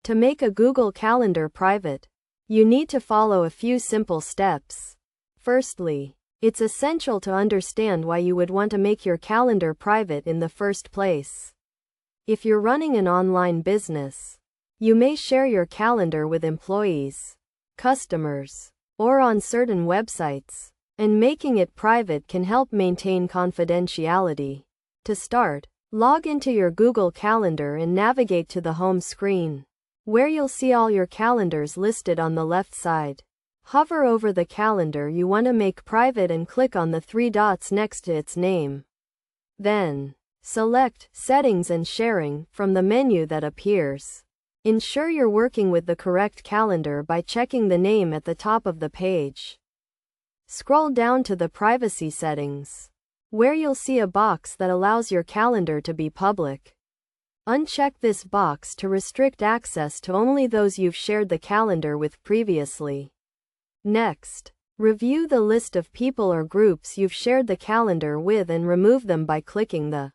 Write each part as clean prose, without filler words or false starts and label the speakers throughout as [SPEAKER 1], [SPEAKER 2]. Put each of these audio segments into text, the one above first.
[SPEAKER 1] To make a Google Calendar private, you need to follow a few simple steps. Firstly, it's essential to understand why you would want to make your calendar private in the first place. If you're running an online business, you may share your calendar with employees, customers, or on certain websites, and making it private can help maintain confidentiality. To start, log into your Google Calendar and navigate to the home screen, where you'll see all your calendars listed on the left side. Hover over the calendar you want to make private and click on the three dots next to its name. Then, select Settings and Sharing from the menu that appears. Ensure you're working with the correct calendar by checking the name at the top of the page. Scroll down to the Privacy settings, where you'll see a box that allows your calendar to be public. Uncheck this box to restrict access to only those you've shared the calendar with previously. Next, review the list of people or groups you've shared the calendar with and remove them by clicking the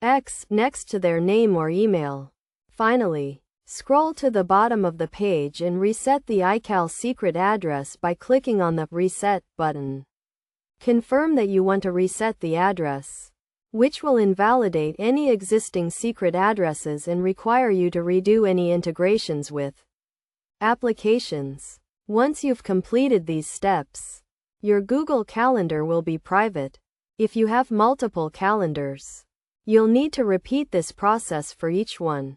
[SPEAKER 1] X next to their name or email. Finally, scroll to the bottom of the page and reset the iCal secret address by clicking on the Reset button. Confirm that you want to reset the address, which will invalidate any existing secret addresses and require you to redo any integrations with applications. Once you've completed these steps, your Google Calendar will be private. If you have multiple calendars, you'll need to repeat this process for each one.